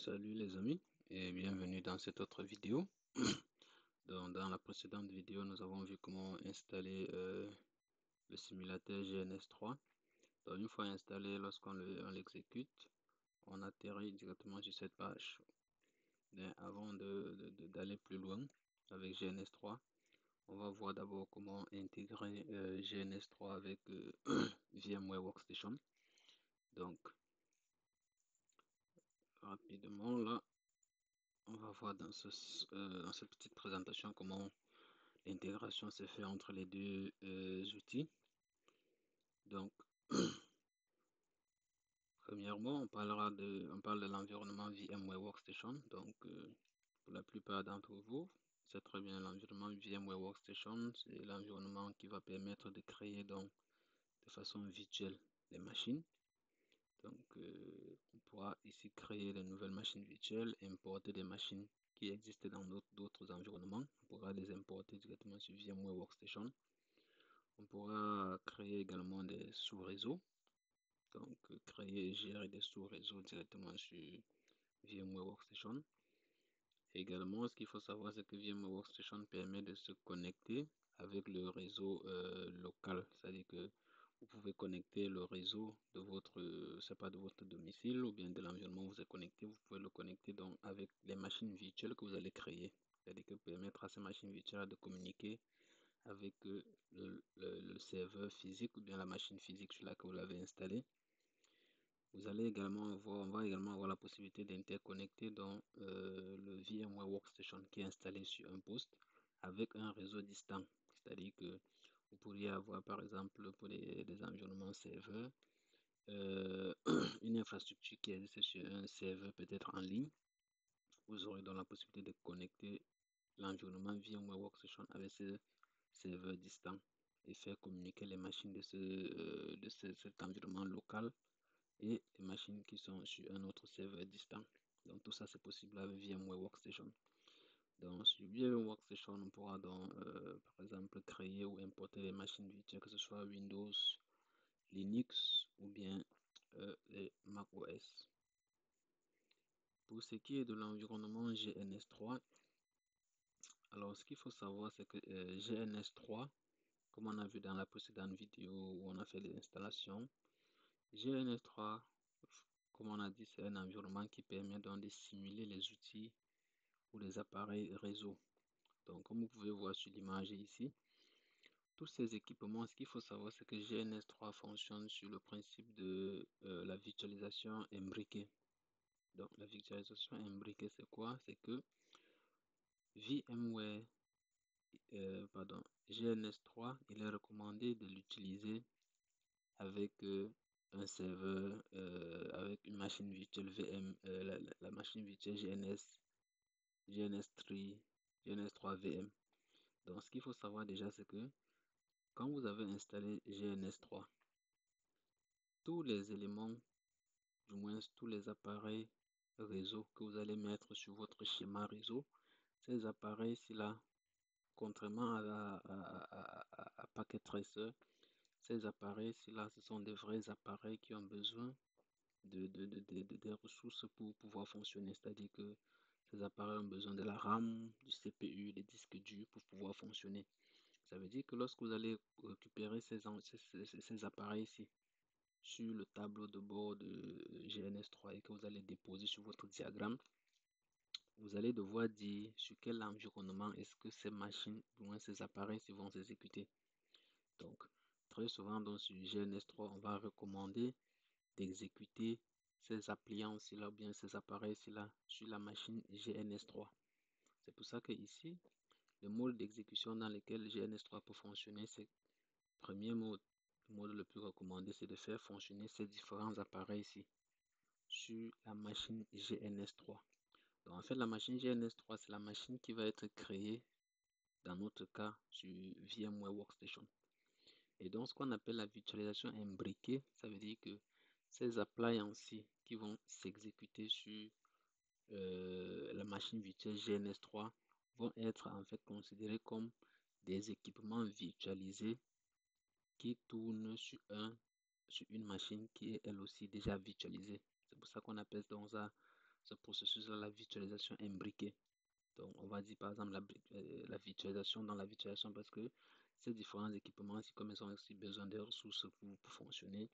Salut les amis et bienvenue dans cette autre vidéo. Dans la précédente vidéo, nous avons vu comment installer le simulateur GNS3. Donc, une fois installé, lorsqu'on l'exécute, on atterrit directement sur cette page. Mais avant d'aller plus loin avec GNS3, on va voir d'abord comment intégrer GNS3 avec VMware Workstation. Donc, rapidement là, on va voir dans cette petite présentation comment l'intégration se fait entre les deux outils. Donc, premièrement, on parle de l'environnement VMware Workstation. Donc, pour la plupart d'entre vous, c'est très bien l'environnement VMware Workstation. C'est l'environnement qui va permettre de créer donc de façon virtuelle les machines. Donc, on pourra ici créer de nouvelles machines virtuelles, importer des machines qui existent dans d'autres environnements. On pourra les importer directement sur VMware Workstation. On pourra créer également des sous-réseaux. Donc, créer et gérer des sous-réseaux directement sur VMware Workstation. Également, ce qu'il faut savoir, c'est que VMware Workstation permet de se connecter avec le réseau local. C'est-à-dire que vous pouvez connecter le réseau de votre, c'est pas de votre domicile ou bien de l'environnement où vous êtes connecté. Vous pouvez le connecter donc avec les machines virtuelles que vous allez créer. C'est-à-dire que permettre à ces machines virtuelles de communiquer avec le serveur physique ou bien la machine physique sur laquelle vous l'avez installé. Vous allez également avoir, on va également avoir la possibilité d'interconnecter dans le VMware Workstation qui est installé sur un poste avec un réseau distant. C'est-à-dire que vous pourriez avoir par exemple pour des environnements serveurs une infrastructure qui existe sur un serveur peut-être en ligne. Vous aurez donc la possibilité de connecter l'environnement VMware Workstation avec ce serveur distant et faire communiquer les machines de cet environnement local et les machines qui sont sur un autre serveur distant. Donc tout ça c'est possible avec VMware Workstation. Donc sur VMware Workstation, on pourra donc par exemple créer ou importer les machines virtuelles, que ce soit Windows, Linux ou bien les Mac OS. Pour ce qui est de l'environnement GNS3, alors ce qu'il faut savoir c'est que GNS3, comme on a vu dans la précédente vidéo où on a fait l'installation, GNS3, comme on a dit, c'est un environnement qui permet donc de simuler les outils ou les appareils réseau. Donc, comme vous pouvez voir sur l'image ici, tous ces équipements, ce qu'il faut savoir, c'est que GNS3 fonctionne sur le principe de la virtualisation imbriquée. Donc, la virtualisation imbriquée, c'est quoi? C'est que VMware, GNS3, il est recommandé de l'utiliser avec un serveur, avec une machine virtuelle VM, la machine virtuelle GNS3 VM. Donc, ce qu'il faut savoir déjà, c'est que quand vous avez installé GNS3, tous les éléments, du moins tous les appareils réseau que vous allez mettre sur votre schéma réseau, ces appareils-ci-là, contrairement à Packet Tracer, ces appareils-ci-là, ce sont des vrais appareils qui ont besoin des ressources pour pouvoir fonctionner. C'est-à-dire que ces appareils ont besoin de la RAM, du CPU, des disques durs pour pouvoir fonctionner. Ça veut dire que lorsque vous allez récupérer ces appareils-ci sur le tableau de bord de GNS3 et que vous allez déposer sur votre diagramme, vous allez devoir dire sur quel environnement est-ce que ces machines, ou moins ces appareils-ci vont s'exécuter. Donc, très souvent, dans sur GNS3, on va recommander d'exécuter ces appliances-là ou bien ces appareils-là sur la machine GNS3. C'est pour ça que ici, le mode d'exécution dans lequel GNS3 peut fonctionner, c'est premier mode. Le mode le plus recommandé, c'est de faire fonctionner ces différents appareils ici sur la machine GNS3. Donc en fait, la machine GNS3, c'est la machine qui va être créée, dans notre cas, sur VMware Workstation. Et donc, ce qu'on appelle la virtualisation imbriquée, ça veut dire que ces appliances qui vont s'exécuter sur la machine virtuelle GNS3 vont être en fait considérés comme des équipements virtualisés qui tournent sur une machine qui est elle aussi déjà virtualisée. C'est pour ça qu'on appelle donc ça ce processus-là la virtualisation imbriquée. Donc, on va dire par exemple la virtualisation dans la virtualisation parce que ces différents équipements, si comme ils ont aussi besoin de ressources pour fonctionner,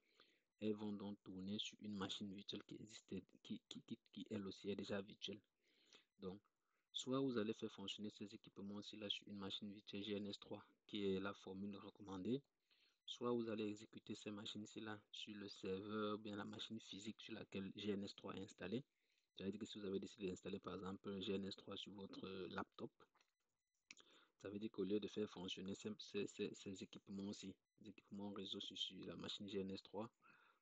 elles vont donc tourner sur une machine virtuelle qui existait, qui elle aussi est déjà virtuelle. Donc, soit vous allez faire fonctionner ces équipements-ci là sur une machine virtuelle GNS3 qui est la formule recommandée, soit vous allez exécuter ces machines-ci là sur le serveur ou bien la machine physique sur laquelle GNS3 est installé. C'est-à-dire que si vous avez décidé d'installer par exemple GNS3 sur votre laptop, ça veut dire qu'au lieu de faire fonctionner ces équipements-ci, les équipements réseau sur la machine GNS3,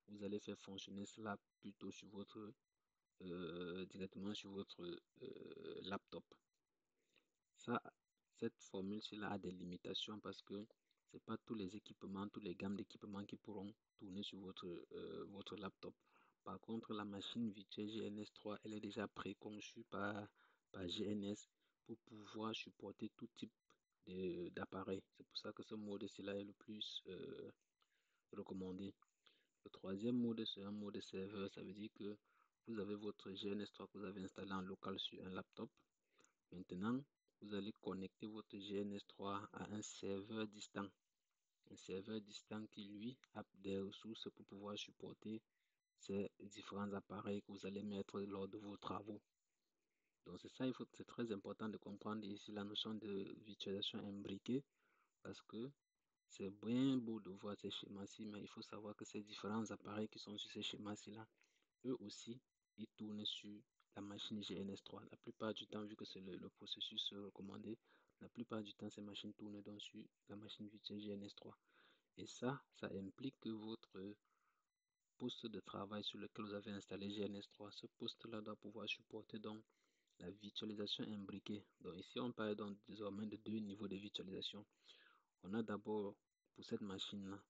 vous allez faire fonctionner cela plutôt sur votre directement sur votre laptop. Ça, cette formule-ci a des limitations parce que c'est pas tous les équipements, toutes les gammes d'équipements qui pourront tourner sur votre laptop. Par contre, la machine virtuelle GNS3, elle est déjà préconçue par GNS pour pouvoir supporter tout type d'appareil. C'est pour ça que ce mode-ci là est le plus recommandé. Le troisième mode, c'est un mode serveur. Ça veut dire que vous avez votre GNS3 que vous avez installé en local sur un laptop. Maintenant, vous allez connecter votre GNS3 à un serveur distant. Un serveur distant qui, lui, a des ressources pour pouvoir supporter ces différents appareils que vous allez mettre lors de vos travaux. Donc, c'est ça, c'est très important de comprendre ici la notion de virtualisation imbriquée parce que c'est bien beau de voir ces schémas-ci, mais il faut savoir que ces différents appareils qui sont sur ces schémas-ci-là, eux aussi, ils tournent sur la machine GNS3. La plupart du temps, vu que c'est le processus recommandé, la plupart du temps, ces machines tournent donc sur la machine virtuelle GNS3. Et ça implique que votre poste de travail sur lequel vous avez installé GNS3, ce poste-là doit pouvoir supporter donc la virtualisation imbriquée. Donc ici, on parle donc désormais de deux niveaux de virtualisation. On a d'abord, pour cette machine-là,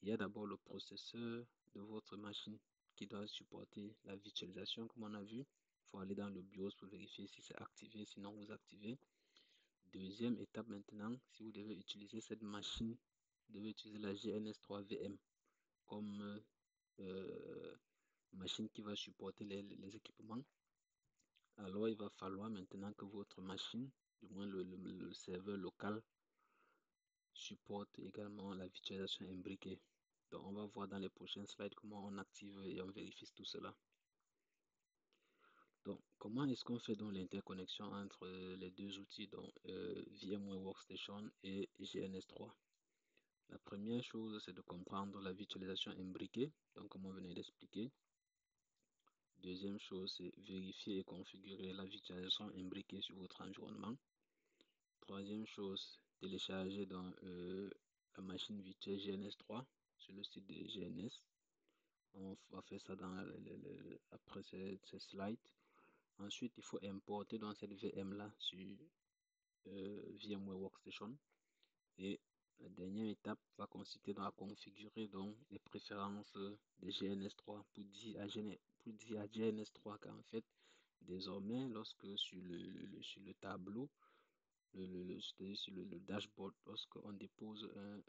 il y a d'abord le processeur de votre machine qui doit supporter la virtualisation, comme on a vu. Il faut aller dans le BIOS pour vérifier si c'est activé, sinon vous activez. Deuxième étape maintenant, si vous devez utiliser cette machine, vous devez utiliser la GNS3 VM comme machine qui va supporter les équipements. Alors il va falloir maintenant que votre machine, du moins le serveur local, supporte également la virtualisation imbriquée. Donc, on va voir dans les prochaines slides comment on active et on vérifie tout cela. Donc, comment est-ce qu'on fait donc l'interconnexion entre les deux outils, donc VMware Workstation et GNS3? La première chose, c'est de comprendre la virtualisation imbriquée, donc comme on venait d'expliquer. Deuxième chose, c'est vérifier et configurer la virtualisation imbriquée sur votre environnement. Troisième chose, télécharger dans la machine virtuelle GNS3 sur le site de GNS. On va faire ça après ces slides. Ensuite, il faut importer dans cette VM là sur VMware Workstation. Et la dernière étape va consister dans à configurer donc les préférences de GNS3 pour dire à GNS3 qu'en fait, désormais, lorsque sur le tableau, c'est-à-dire sur le dashboard, lorsqu'on dépose un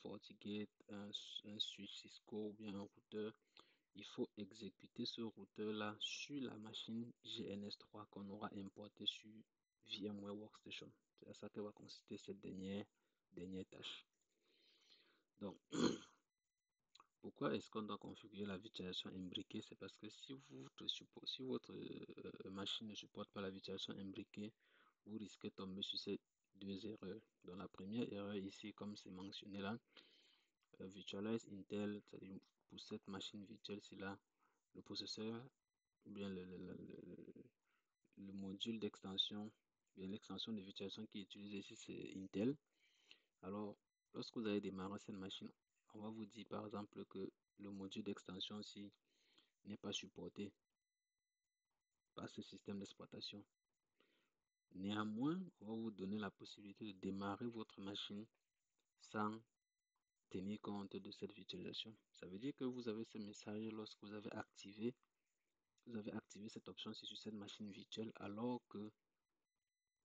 FortiGate, un switch Cisco ou bien un routeur, il faut exécuter ce routeur-là sur la machine GNS3 qu'on aura importé sur VMware Workstation. C'est à ça que va consister cette dernière tâche. Donc, pourquoi est-ce qu'on doit configurer la virtualisation imbriquée? C'est parce que si votre machine ne supporte pas la virtualisation imbriquée, vous risquez de tomber sur ces deux erreurs. Donc, la première erreur ici, comme c'est mentionné là, Virtualize Intel, c'est-à-dire pour cette machine virtuelle, c'est là le processeur, ou bien le module d'extension, bien l'extension de virtualisation qui est utilisée ici, c'est Intel. Alors, lorsque vous allez démarrer cette machine, on va vous dire par exemple que le module d'extension ici n'est pas supporté par ce système d'exploitation. Néanmoins, on va vous donner la possibilité de démarrer votre machine sans tenir compte de cette virtualisation. Ça veut dire que vous avez ce message lorsque vous avez activé cette option sur cette machine virtuelle alors que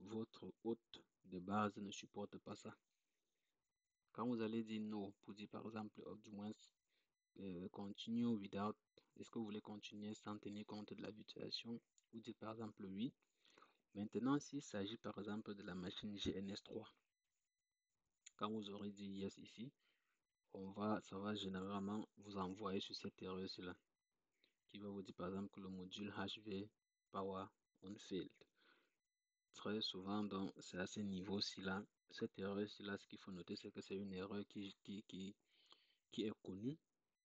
votre hôte de base ne supporte pas ça. Quand vous allez dire non pour dire par exemple, du moins continue without Est-ce que vous voulez continuer sans tenir compte de la virtualisation? Vous dites par exemple oui. Maintenant, s'il s'agit par exemple de la machine GNS3, quand vous aurez dit yes ici, ça va généralement vous envoyer sur cette erreur-là, qui va vous dire par exemple que le module HV Power on failed. Très souvent, donc, c'est à ce niveau-ci là, cette erreur-ci là, ce qu'il faut noter, c'est que c'est une erreur qui est connue.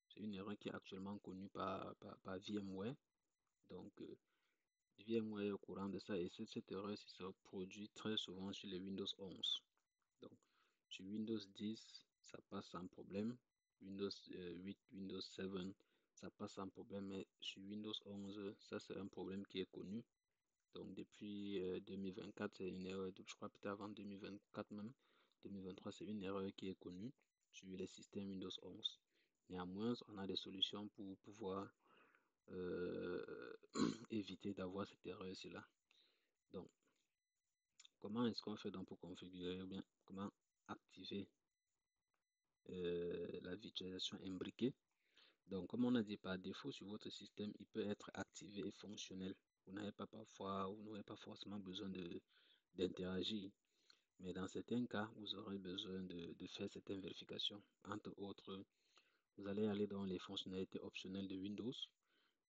C'est une erreur qui est actuellement connue par VMware. Donc, VMware est au courant de ça et cette erreur se produit très souvent sur les Windows 11. Donc, sur Windows 10, ça passe sans problème. Windows 8, Windows 7, ça passe sans problème. Mais sur Windows 11, ça c'est un problème qui est connu. Donc, depuis 2024, c'est une erreur, je crois peut-être avant 2024 même. 2023, c'est une erreur qui est connue sur les systèmes Windows 11. Néanmoins, on a des solutions pour pouvoir éviter d'avoir cette erreur-là. Donc, comment est-ce qu'on fait donc pour configurer ou bien comment activer la virtualisation imbriquée? Donc, comme on a dit par défaut sur votre système, il peut être activé et fonctionnel. Vous n'avez pas forcément besoin d'interagir. Mais dans certains cas, vous aurez besoin de faire certaines vérifications. Entre autres, vous allez aller dans les fonctionnalités optionnelles de Windows,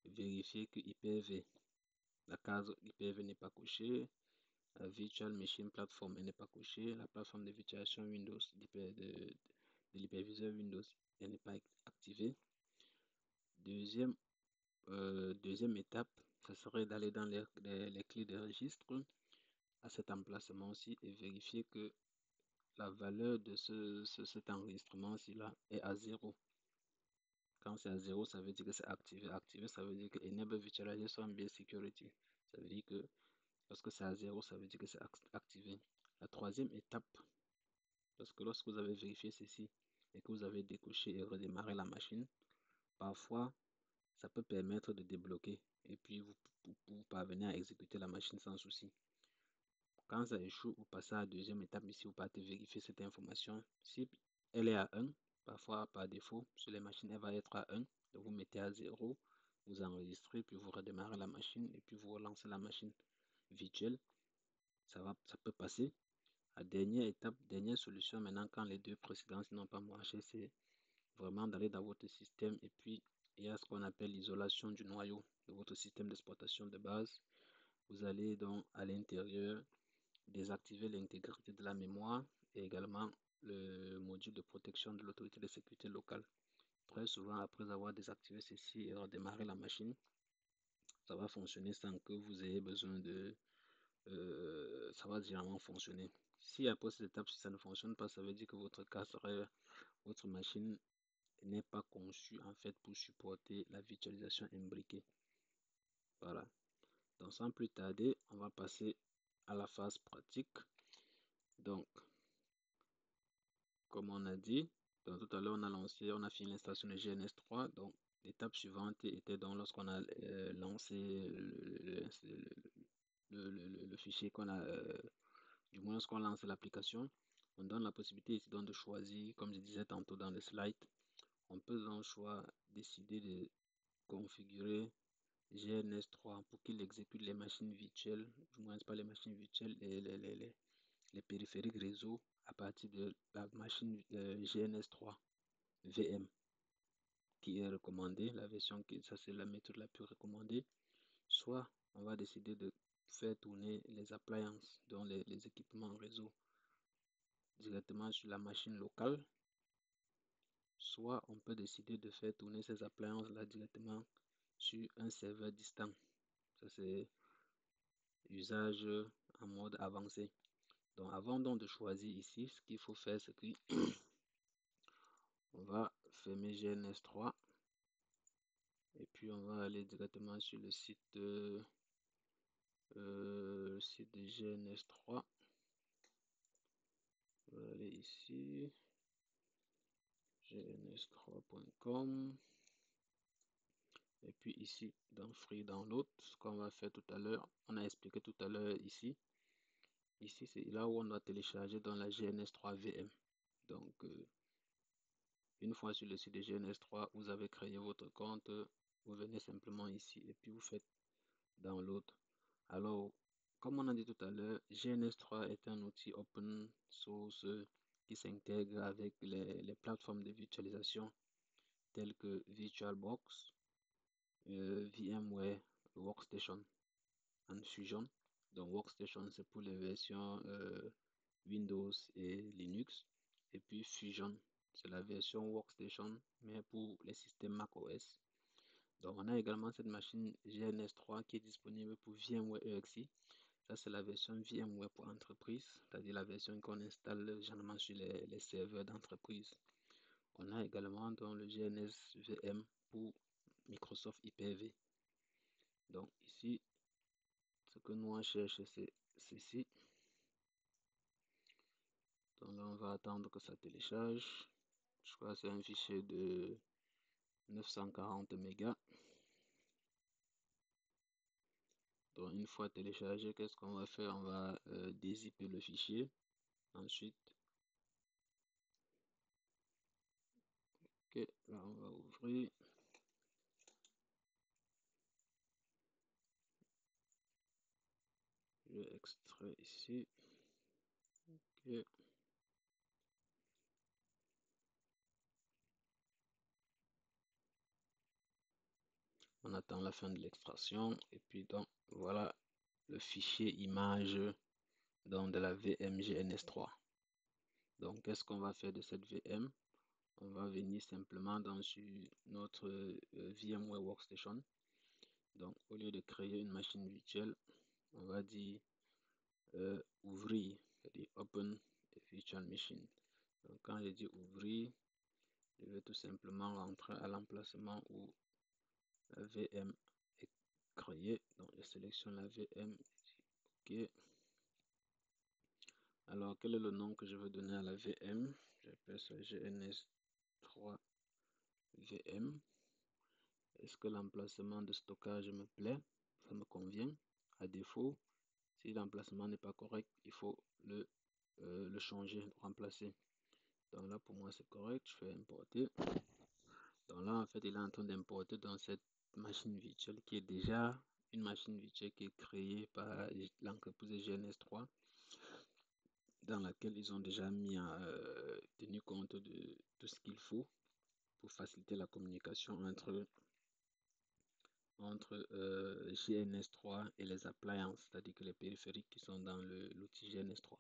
vérifier que IPv, la case IPv n'est pas cochée, la Virtual Machine Platform n'est pas cochée, la plateforme de virtualisation Windows, de l'hyperviseur Windows, elle n'est pas activée. Deuxième étape, ça serait d'aller dans les clés de registre à cet emplacement-ci et vérifier que la valeur de cet enregistrement-ci là est à 0. Quand c'est à 0, ça veut dire que c'est activé. Activé, ça veut dire que Enable Virtualization Based Security. Ça veut dire que lorsque c'est à 0, ça veut dire que c'est activé. La troisième étape, lorsque vous avez vérifié ceci et que vous avez décoché et redémarré la machine, parfois, ça peut permettre de débloquer et puis vous parvenez à exécuter la machine sans souci. Quand ça échoue, vous passez à la deuxième étape. Ici, vous partez vérifier cette information. Si elle est à 1, parfois par défaut, sur les machines, elle va être à 1. Donc, vous mettez à 0, vous enregistrez, puis vous redémarrez la machine et puis vous relancez la machine virtuelle. Ça peut passer. La dernière étape, dernière solution, maintenant, quand les deux précédentes n'ont pas marché, c'est vraiment d'aller dans votre système et puis il y a ce qu'on appelle l'isolation du noyau de votre système d'exploitation de base. Vous allez donc à l'intérieur désactiver l'intégrité de la mémoire et également le module de protection de l'autorité de sécurité locale. Très souvent, après avoir désactivé ceci et redémarrer la machine, ça va fonctionner sans que vous ayez besoin de... ça va généralement fonctionner. Si après cette étape, si ça ne fonctionne pas, ça veut dire que votre machine n'est pas conçue en fait pour supporter la virtualisation imbriquée. Voilà. Donc sans plus tarder, on va passer à la phase pratique. Donc, comme on a dit, donc tout à l'heure on a fini l'installation de GNS3. Donc l'étape suivante était donc lorsqu'on a lancé le fichier qu'on a, du moins lorsqu'on lance l'application, on donne la possibilité ici donc de choisir, comme je disais tantôt dans le slide, on peut donc décider de configurer GNS3 pour qu'il exécute les machines virtuelles, du moins pas les machines virtuelles, et les périphériques réseau à partir de la machine GNS3 VM qui est recommandée, la version ça c'est la méthode la plus recommandée. Soit on va décider de faire tourner les appliances, dont les équipements réseau directement sur la machine locale, soit on peut décider de faire tourner ces appliances là directement sur un serveur distant. Ça c'est usage en mode avancé. Donc avant donc de choisir ici, ce qu'il faut faire, c'est qu'on va fermer GNS3 et puis on va aller directement sur le site de GNS3. On va aller ici, gns3.com. Et puis ici, dans Free Download, ce qu'on va faire tout à l'heure, on a expliqué tout à l'heure ici. Ici, c'est là où on doit télécharger dans la GNS3 VM. Donc, une fois sur le site de GNS3, vous avez créé votre compte, vous venez simplement ici et puis vous faites download. Alors, comme on a dit tout à l'heure, GNS3 est un outil open source qui s'intègre avec les plateformes de virtualisation telles que VirtualBox, VMware Workstation and Fusion. Donc Workstation, c'est pour les versions Windows et Linux. Et puis Fusion, c'est la version Workstation, mais pour les systèmes macOS. Donc on a également cette machine GNS3 qui est disponible pour VMware EXE. Ça, c'est la version VMware pour entreprise, c'est-à-dire la version qu'on installe généralement sur les serveurs d'entreprise. On a également donc le GNS VM pour Microsoft Hyper-V. Donc ici, ce que nous on cherche, c'est ceci. Donc là, on va attendre que ça télécharge. Je crois que c'est un fichier de 940 mégas. Donc une fois téléchargé, qu'est-ce qu'on va faire? On va dézipper le fichier. Ensuite, ok, là on va ouvrir. Je vais extraire ici. Ok. On attend la fin de l'extraction et puis donc voilà le fichier image donc de la VMGNS3. Donc qu'est-ce qu'on va faire de cette VM? On va venir simplement dans notre VMware Workstation. Donc au lieu de créer une machine virtuelle, on va dire ouvrir, c'est-à-dire open a virtual machine. Donc quand je dis ouvrir, je vais tout simplement rentrer à l'emplacement où la VM est créée. Donc je sélectionne la VM, ok. Alors quel est le nom que je veux donner à la VM? J'appelle ça GNS3 VM. Est-ce que l'emplacement de stockage me plaît? Ça me convient. À défaut, si l'emplacement n'est pas correct, il faut le changer, le remplacer. Donc là, pour moi, c'est correct. Je fais importer. Donc là, en fait, il est en train d'importer dans cette machine virtuelle qui est déjà une machine virtuelle qui est créée par l'entreprise GNS3, dans laquelle ils ont déjà mis tenu compte de tout ce qu'il faut pour faciliter la communication entre GNS3 et les appliances, c'est-à-dire que les périphériques qui sont dans l'outil GNS3.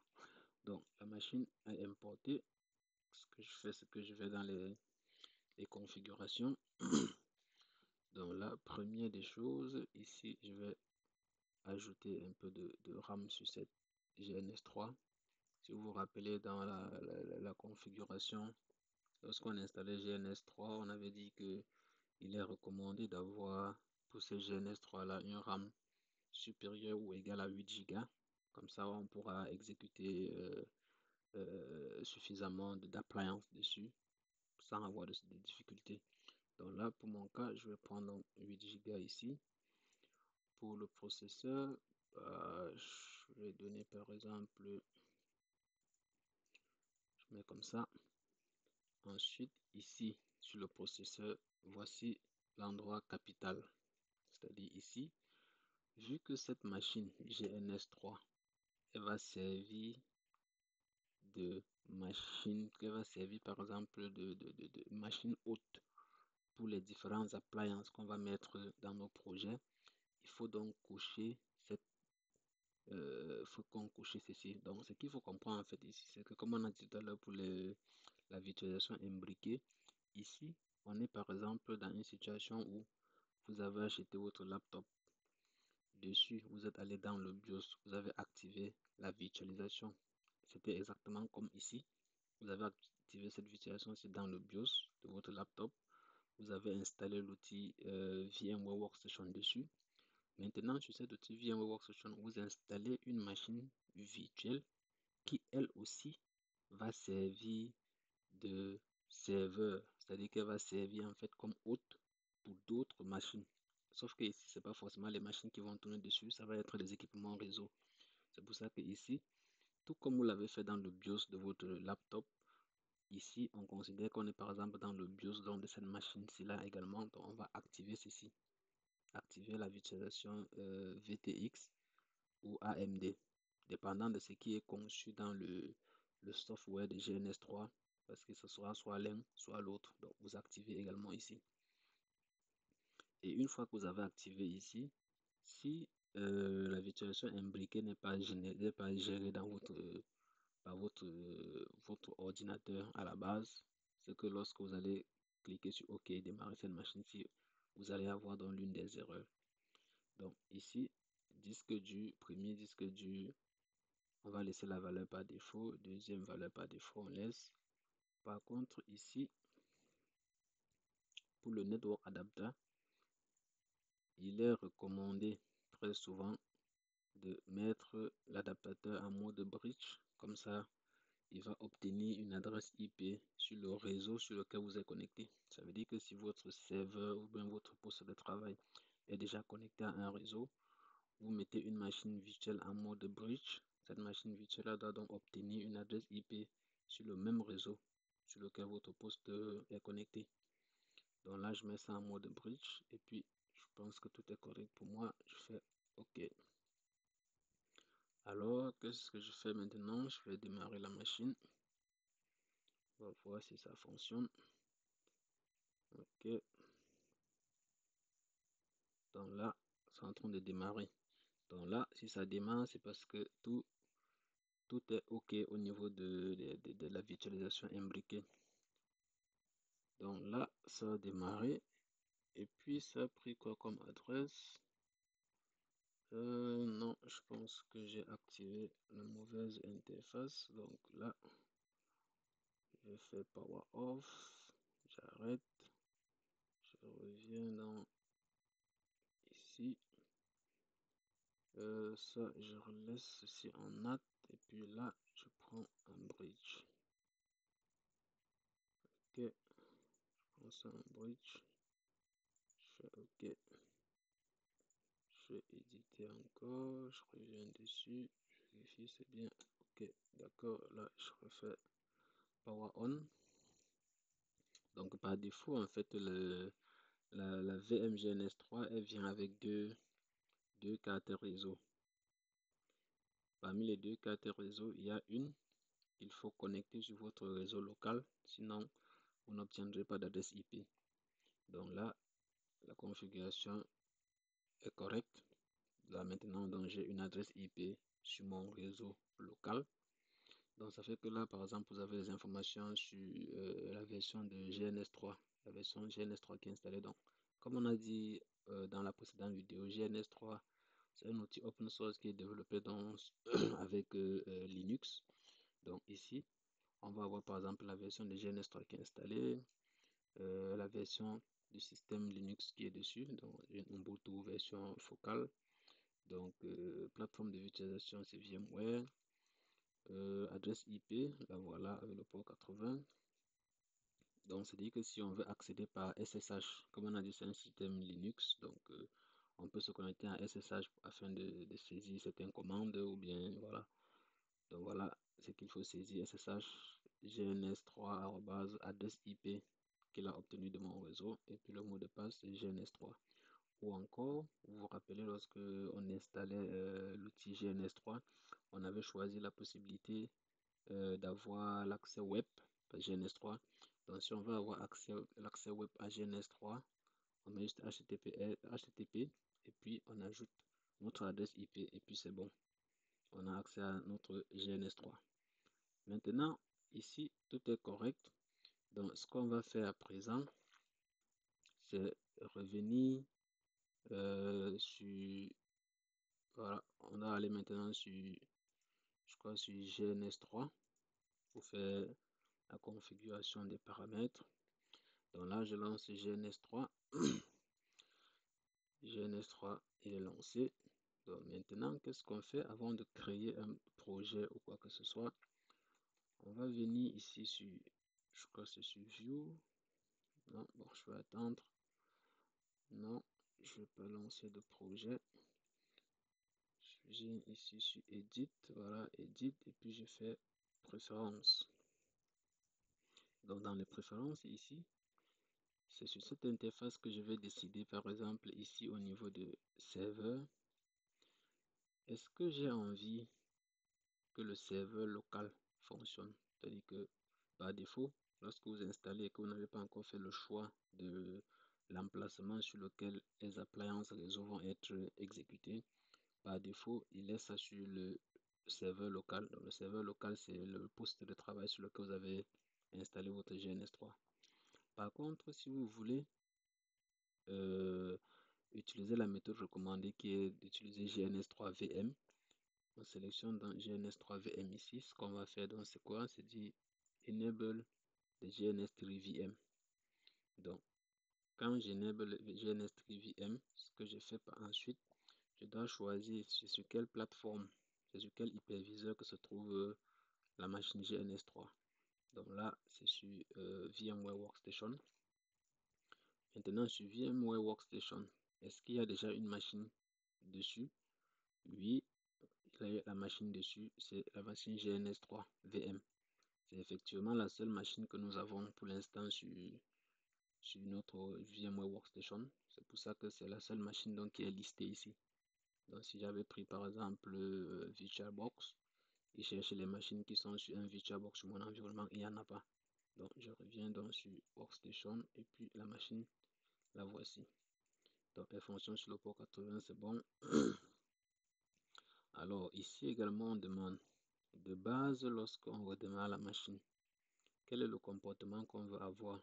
Donc, la machine est importée. Ce que je fais, c'est que je vais dans les configurations. Donc, la première des choses, ici, je vais ajouter un peu de RAM sur cette GNS3. Si vous vous rappelez, dans la configuration, lorsqu'on installait GNS3, on avait dit que il est recommandé d'avoir pour ces GNS3 là une RAM supérieure ou égale à 8 Go. Comme ça, on pourra exécuter suffisamment d'appliances dessus sans avoir de difficultés. Donc là, pour mon cas, je vais prendre 8 Go ici. Pour le processeur, je vais donner par exemple, je mets comme ça. Ensuite, ici, sur le processeur, voici l'endroit capital. C'est-à-dire ici, vu que cette machine GNS3, elle va servir de machine, qu'elle va servir par exemple de machine haute pour les différentes appliances qu'on va mettre dans nos projets, il faut donc cocher faut qu'on coche ceci. Donc, ce qu'il faut comprendre en fait ici, c'est que comme on a dit tout à l'heure pour la virtualisation imbriquée, ici, on est par exemple dans une situation où vous avez acheté votre laptop. Dessus, vous êtes allé dans le BIOS, vous avez activé la virtualisation. C'était exactement comme ici. Vous avez activé cette virtualisation, c'est dans le BIOS de votre laptop. Vous avez installé l'outil VMware Workstation dessus. Maintenant, sur cet outil VMware Workstation, vous installez une machine virtuelle qui, elle aussi, va servir de serveur. C'est-à-dire qu'elle va servir en fait comme hôte pour d'autres machines. Sauf que ici, ce n'est pas forcément les machines qui vont tourner dessus, ça va être des équipements réseau. C'est pour ça que ici, tout comme vous l'avez fait dans le BIOS de votre laptop, ici, on considère qu'on est par exemple dans le BIOS donc, de cette machine-ci là également. Donc, on va activer ceci. Activer la virtualisation VTX ou AMD, dépendant de ce qui est conçu dans le software de GNS3, parce que ce sera soit l'un, soit l'autre. Donc, vous activez également ici. Et une fois que vous avez activé ici, si la virtualisation imbriquée n'est pas gérée dans par votre ordinateur à la base, c'est que lorsque vous allez cliquer sur OK, démarrer cette machine-ci, vous allez avoir dans l'une des erreurs. Donc ici, disque dur, premier disque dur, on va laisser la valeur par défaut, deuxième valeur par défaut, on laisse. Par contre, ici, pour le network adapter, il est recommandé très souvent de mettre l'adaptateur en mode bridge. Comme ça, il va obtenir une adresse IP sur le réseau sur lequel vous êtes connecté. Ça veut dire que si votre serveur ou bien votre poste de travail est déjà connecté à un réseau, vous mettez une machine virtuelle en mode bridge. Cette machine virtuelle doit donc obtenir une adresse IP sur le même réseau sur lequel votre poste est connecté. Donc là, je mets ça en mode bridge et puis je pense que tout est correct pour moi. Je fais OK. Alors, qu'est-ce que je fais maintenant? Je vais démarrer la machine. On va voir si ça fonctionne. OK. Donc là, c'est en train de démarrer. Donc là, si ça démarre, c'est parce que tout est OK au niveau de la virtualisation imbriquée. Donc là, ça a démarré. Et puis, ça a pris quoi comme adresse? Non, je pense que j'ai activé la mauvaise interface. Donc là, je fais power off. J'arrête. Je reviens dans ici. Ça, je relaisse ceci en NAT. Et puis là, je prends un bridge. OK. Je prends ça en bridge. Je fais OK. Je vais éditer encore. Je reviens dessus. Je vérifie, c'est bien. OK. D'accord. Là, je refais power on. Donc, par défaut, en fait, la VMGNS3, elle vient avec deux cartes réseau. Parmi les deux cartes réseau, il y a une qu'il faut connecter sur votre réseau local. Sinon, vous n'obtiendrez pas d'adresse IP. Donc là, la configuration est correcte. Là, maintenant, donc j'ai une adresse IP sur mon réseau local. Donc, ça fait que là, par exemple, vous avez les informations sur la version de GNS3, la version GNS3 qui est installée. Donc, comme on a dit dans la précédente vidéo, GNS3, c'est un outil open source qui est développé dans, avec Linux. Donc, ici, on va avoir par exemple la version de GNS3 qui est installée, la version du système Linux qui est dessus, donc une Ubuntu version focale. Donc, plateforme de virtualisation, c'est VMware. Adresse IP, la voilà avec le port 80. Donc, c'est-à-dire que si on veut accéder par SSH, comme on a dit, c'est un système Linux, donc on peut se connecter à SSH afin de saisir certaines commandes ou bien voilà. Donc, voilà ce qu'il faut saisir SSH GNS3 adresse IP qu'il a obtenu de mon réseau et puis le mot de passe c'est GNS3. Ou encore, vous vous rappelez lorsque on installait l'outil GNS3, on avait choisi la possibilité d'avoir l'accès web à GNS3. Donc, si on veut avoir l'accès web à GNS3, on met juste HTTP et puis on ajoute notre adresse IP et puis c'est bon. On a accès à notre GNS3. Maintenant, ici, tout est correct. Donc, ce qu'on va faire à présent, c'est revenir sur... Voilà, on va aller maintenant sur, je crois, sur GNS3 pour faire la configuration des paramètres. Donc là, je lance GNS3. GNS3, il est lancé. Donc maintenant, qu'est-ce qu'on fait avant de créer un projet ou quoi que ce soit? On va venir ici sur, je crois que c'est sur View. Non, bon, je vais attendre. Non, je vais pas lancer de projet. Je viens ici sur Edit, voilà, Edit, et puis je fais Préférences. Donc dans les préférences ici, c'est sur cette interface que je vais décider, par exemple ici au niveau de serveur, est-ce que j'ai envie que le serveur local fonctionne? C'est-à-dire que par défaut, lorsque vous installez et que vous n'avez pas encore fait le choix de l'emplacement sur lequel les appliances réseau vont être exécutées, par défaut, il laisse ça sur le serveur local. Donc, le serveur local, c'est le poste de travail sur lequel vous avez installé votre GNS3. Par contre, si vous voulez euh, utiliser la méthode recommandée qui est d'utiliser GNS3 VM, on sélectionne dans GNS3 VM ici. Ce qu'on va faire, donc, c'est quoi? C'est dit Enable the GNS3 VM. Donc, quand j'enable le GNS3 VM, ce que je fais par ensuite, je dois choisir sur quelle plateforme, sur quel hyperviseur que se trouve la machine GNS3. Donc là, c'est sur VMware Workstation. Maintenant, sur VMware Workstation, est-ce qu'il y a déjà une machine dessus? Oui, la machine dessus, c'est la machine GNS3 VM. C'est effectivement la seule machine que nous avons pour l'instant sur notre VMware Workstation. C'est pour ça que c'est la seule machine donc, qui est listée ici. Donc si j'avais pris par exemple VirtualBox et chercher les machines qui sont sur un VirtualBox sur mon environnement, il n'y en a pas. Donc je reviens donc sur Workstation et puis la machine, la voici. Donc elle fonctionne sur le port 80, c'est bon. Alors ici également on demande de base lorsqu'on redémarre la machine, quel est le comportement qu'on veut avoir?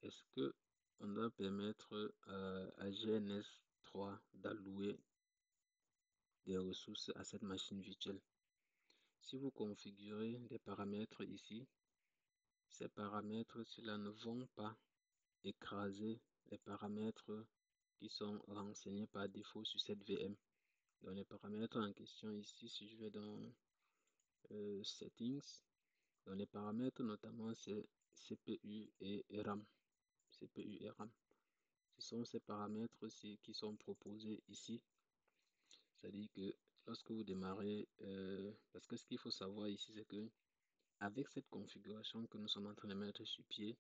Est-ce que on doit permettre à GNS3 d'allouer des ressources à cette machine virtuelle? Si vous configurez des paramètres ici, ces paramètres ceux-là ne vont pas écraser les paramètres qui sont renseignés par défaut sur cette VM. Donc les paramètres en question ici, si je vais dans Settings, dans les paramètres notamment c'est CPU et RAM. CPU et RAM. Ce sont ces paramètres aussi qui sont proposés ici. C'est-à-dire que lorsque vous démarrez, parce que ce qu'il faut savoir ici, c'est que avec cette configuration que nous sommes en train de mettre sur pied,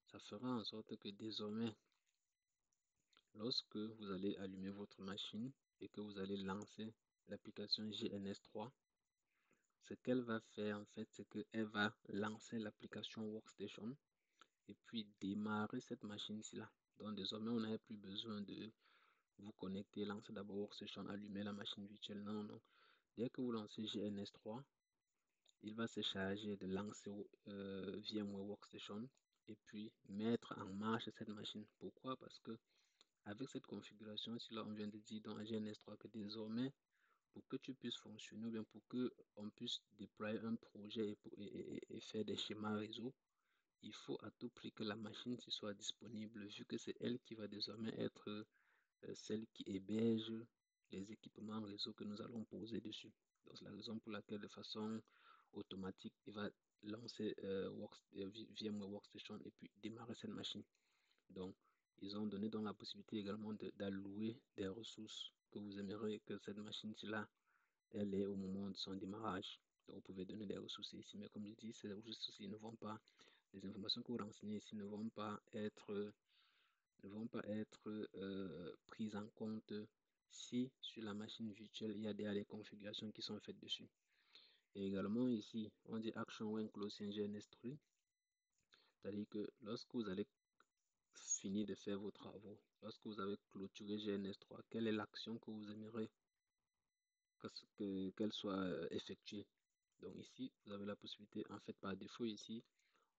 ça fera en sorte que désormais, lorsque vous allez allumer votre machine et que vous allez lancer l'application GNS3, ce qu'elle va faire en fait, c'est qu'elle va lancer l'application Workstation et puis démarrer cette machine-ci là. Donc désormais, on n'a plus besoin de vous connecter, lancer d'abord Workstation, allumer la machine virtuelle. Non, non. Dès que vous lancez GNS3, il va se charger de lancer VMware Workstation et puis mettre en marche cette machine. Pourquoi? Parce que avec cette configuration, si là on vient de dire dans GNS3 que désormais, pour que tu puisses fonctionner ou bien pour que on puisse déployer un projet et faire des schémas réseau, il faut à tout prix que la machine soit disponible vu que c'est elle qui va désormais être celle qui héberge les équipements réseau que nous allons poser dessus. Donc, c'est la raison pour laquelle, de façon automatique, il va lancer VMware Workstation et puis démarrer cette machine. Donc, ils ont donné donc la possibilité également d'allouer des ressources que vous aimeriez que cette machine-là, elle est au moment de son démarrage. Donc, vous pouvez donner des ressources ici. Mais comme je dis, ces ressources ne vont pas, les informations que vous renseignez ici ne vont pas être prises en compte si sur la machine virtuelle il y a des configurations qui sont faites dessus. Et également ici, on dit Action when closing GNS3, c'est-à-dire que lorsque vous allez finir de faire vos travaux, lorsque vous avez clôturé GNS3, quelle est l'action que vous aimeriez qu'elle soit effectuée? Donc ici, vous avez la possibilité, en fait par défaut ici,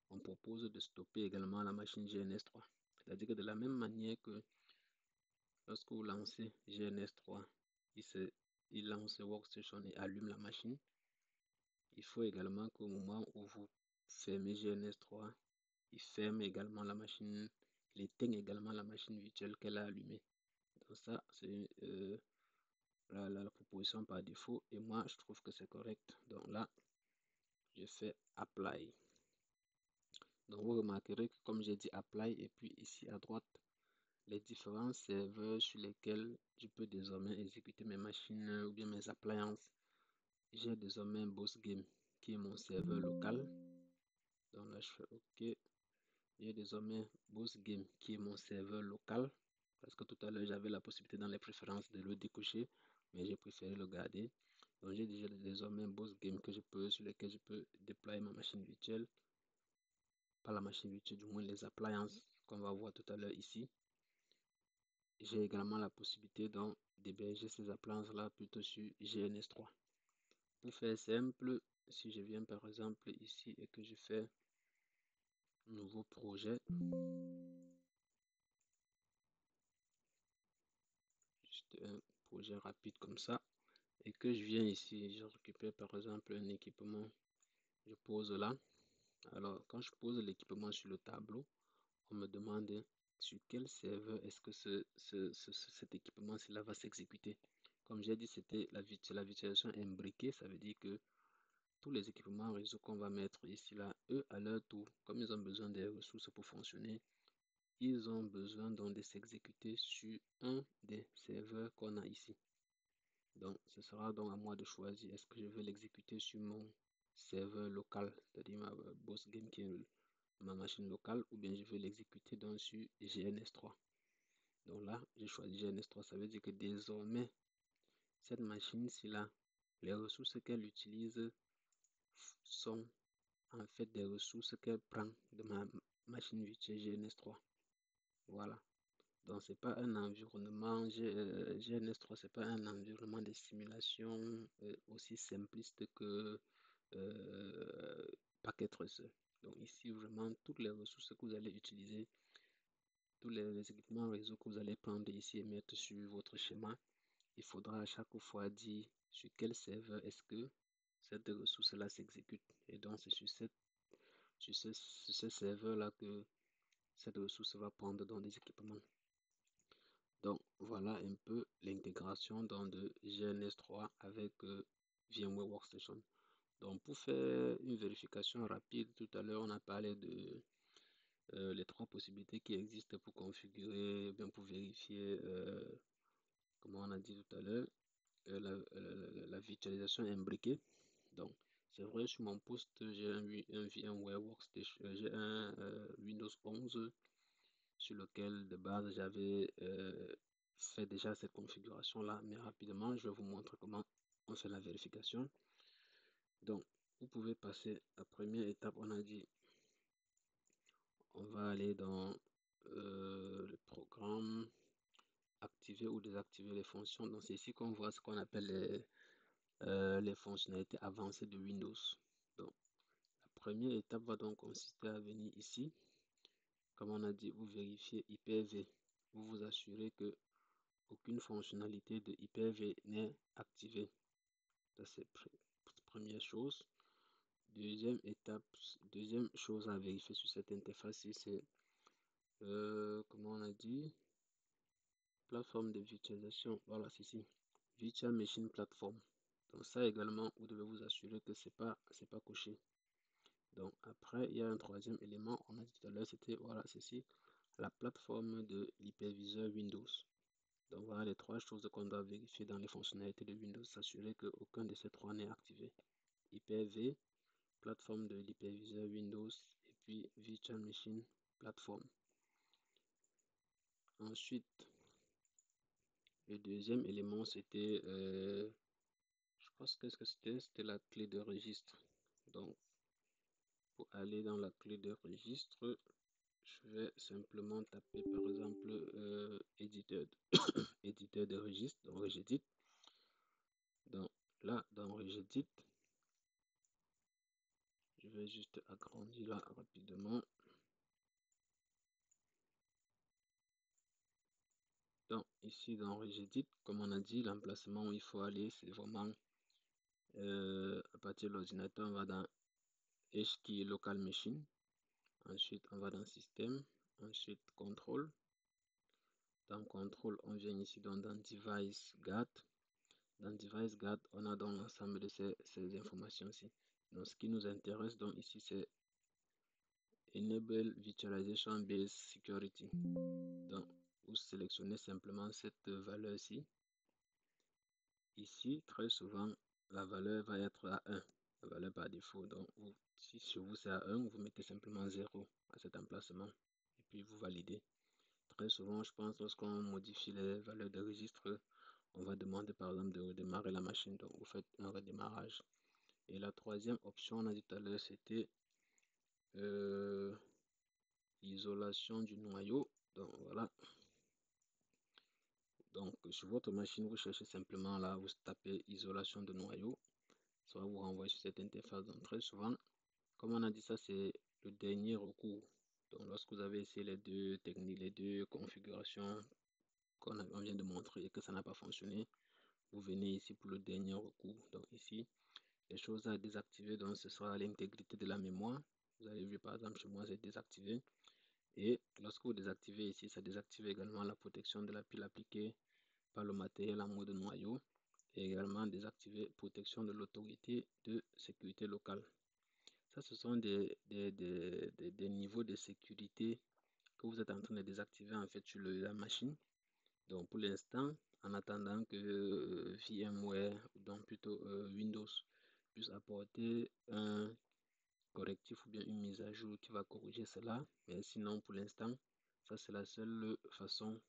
on propose de stopper également la machine GNS3. C'est-à-dire que de la même manière que lorsque vous lancez GNS3, il lance Workstation et allume la machine. Il faut également qu'au moment où vous fermez GNS3, il ferme également la machine, il éteint également la machine virtuelle qu'elle a allumée. Donc ça, c'est la proposition par défaut et moi, je trouve que c'est correct. Donc là, je fais Apply. Donc vous remarquerez que comme j'ai dit Apply et puis ici à droite, les différents serveurs sur lesquels je peux désormais exécuter mes machines ou bien mes appliances. J'ai désormais un Boss Game qui est mon serveur local. Donc là, je fais OK. J'ai désormais Boss Game qui est mon serveur local. Parce que tout à l'heure, j'avais la possibilité dans les préférences de le décocher, mais j'ai préféré le garder. Donc j'ai déjà désormais Boss Game sur lequel je peux déployer ma machine virtuelle. Pas la machine virtuelle, du moins les appliances qu'on va voir tout à l'heure ici. J'ai également la possibilité d'héberger ces appliances-là plutôt sur GNS3. Pour faire simple, si je viens par exemple ici et que je fais nouveau projet, juste un projet rapide comme ça, et que je viens ici, je récupère par exemple un équipement, je pose là. Alors quand je pose l'équipement sur le tableau, on me demande sur quel serveur est-ce que cet équipement cela va s'exécuter. Comme j'ai dit, c'était la virtualisation imbriquée, ça veut dire que tous les équipements réseau qu'on va mettre ici là, eux à leur tour, comme ils ont besoin des ressources pour fonctionner, ils ont besoin donc de s'exécuter sur un des serveurs qu'on a ici. Donc ce sera donc à moi de choisir, est-ce que je vais l'exécuter sur mon serveur local, c'est-à-dire ma Boss Game qui est ma machine locale, ou bien je vais l'exécuter donc sur GNS3. Donc là, j'ai choisi GNS3, ça veut dire que désormais, cette machine-ci là, les ressources qu'elle utilise sont en fait des ressources qu'elle prend de ma machine virtuelle GNS3. Voilà. Donc c'est pas un environnement GNS3, c'est pas un environnement de simulation aussi simpliste que Packet Tracer. Donc ici vraiment toutes les ressources que vous allez utiliser, tous les équipements réseau que vous allez prendre ici et mettre sur votre schéma, il faudra à chaque fois dire sur quel serveur est-ce que cette ressource-là s'exécute. Et donc c'est sur ce serveur-là que cette ressource va prendre dans des équipements. Donc voilà un peu l'intégration de GNS3 avec VMware Workstation. Donc pour faire une vérification rapide, tout à l'heure on a parlé de les trois possibilités qui existent pour configurer, bien pour vérifier, comme on a dit tout à l'heure, la virtualisation imbriquée. Donc c'est vrai, sur mon poste, j'ai un VMware Workstation, j'ai un Windows 11 sur lequel de base j'avais fait déjà cette configuration là, mais rapidement je vais vous montrer comment on fait la vérification. Donc vous pouvez passer à la première étape, on a dit on va aller dans le programme, activer ou désactiver les fonctions. Donc c'est ici qu'on voit ce qu'on appelle les fonctionnalités avancées de Windows. Donc la première étape va donc consister à venir ici. Comme on a dit, vous vérifiez Hyper-V. Vous vous assurez que aucune fonctionnalité de Hyper-V n'est activée. Ça c'est première chose. Deuxième étape, deuxième chose à vérifier sur cette interface, c'est comment on a dit, plateforme de virtualisation. Voilà, c'est ici, Virtual Machine Platform. Donc ça également, vous devez vous assurer que c'est pas coché. Donc après, il y a un troisième élément, on a dit tout à l'heure, c'était voilà, ceci, la plateforme de l'hyperviseur Windows. Donc voilà les trois choses qu'on doit vérifier dans les fonctionnalités de Windows, s'assurer qu'aucun de ces trois n'est activé. Hyper-V, plateforme de l'hyperviseur Windows et puis Virtual Machine Platform. Ensuite, le deuxième élément, c'était, je pense que c'était la clé de registre. Donc, pour aller dans la clé de registre, je vais simplement taper par exemple éditeur, éditeur de registre, donc Regedit. Donc là, dans Regedit, je vais juste agrandir là rapidement. Donc ici dans Regedit, comme on a dit, l'emplacement où il faut aller, c'est vraiment à partir de l'ordinateur, on va dans H qui est local machine. Ensuite, on va dans système. Ensuite, contrôle. Dans contrôle, on vient ici dans device guard. Dans device guard, on a donc l'ensemble de ces informations-ci. Donc, ce qui nous intéresse donc ici, c'est Enable Virtualization Based Security. Donc, vous sélectionnez simplement cette valeur-ci. Ici, très souvent, la valeur va être à 1. la valeur par défaut. Donc, si chez vous c'est à 1, vous mettez simplement 0 à cet emplacement et puis vous validez. Très souvent, je pense, lorsqu'on modifie les valeurs de registre, on va demander par exemple de redémarrer la machine. Donc, vous faites un redémarrage. Et la troisième option, on a dit tout à l'heure, c'était l'isolation du noyau. Donc, voilà. Donc, sur votre machine, vous cherchez simplement là, vous tapez isolation de noyau. Ça va vous renvoyer sur cette interface. Donc, très souvent, comme on a dit ça, c'est le dernier recours. Donc, lorsque vous avez essayé les deux techniques, les deux configurations qu'on vient de montrer et que ça n'a pas fonctionné, vous venez ici pour le dernier recours. Donc, ici, les choses à désactiver, donc ce sera l'intégrité de la mémoire. Vous avez vu, par exemple, chez moi, c'est désactivé. Et lorsque vous désactivez ici, ça désactive également la protection de la pile appliquée par le matériel en mode noyau et également désactiver protection de l'autorité de sécurité locale. Ça, ce sont des niveaux de sécurité que vous êtes en train de désactiver en fait sur la machine. Donc pour l'instant, en attendant que VMware, donc plutôt Windows, puisse apporter un correctif ou bien une mise à jour qui va corriger cela. Mais sinon, pour l'instant, ça c'est la seule façon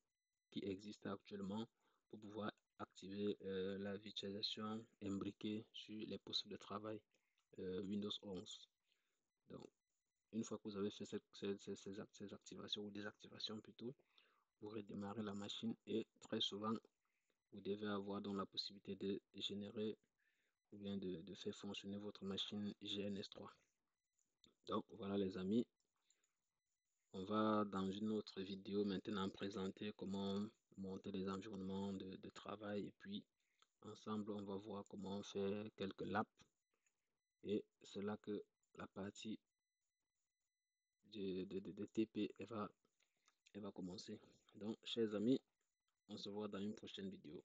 qui existe actuellement pour pouvoir activer la virtualisation imbriquée sur les postes de travail Windows 11. Donc, une fois que vous avez fait ces activations ou désactivations plutôt, vous redémarrez la machine et très souvent, vous devez avoir donc la possibilité de générer ou bien de faire fonctionner votre machine GNS3. Donc, voilà les amis. On va dans une autre vidéo maintenant présenter comment monter les environnements de travail et puis ensemble on va voir comment faire quelques laps et c'est là que la partie de TP elle va commencer. Donc chers amis, on se voit dans une prochaine vidéo.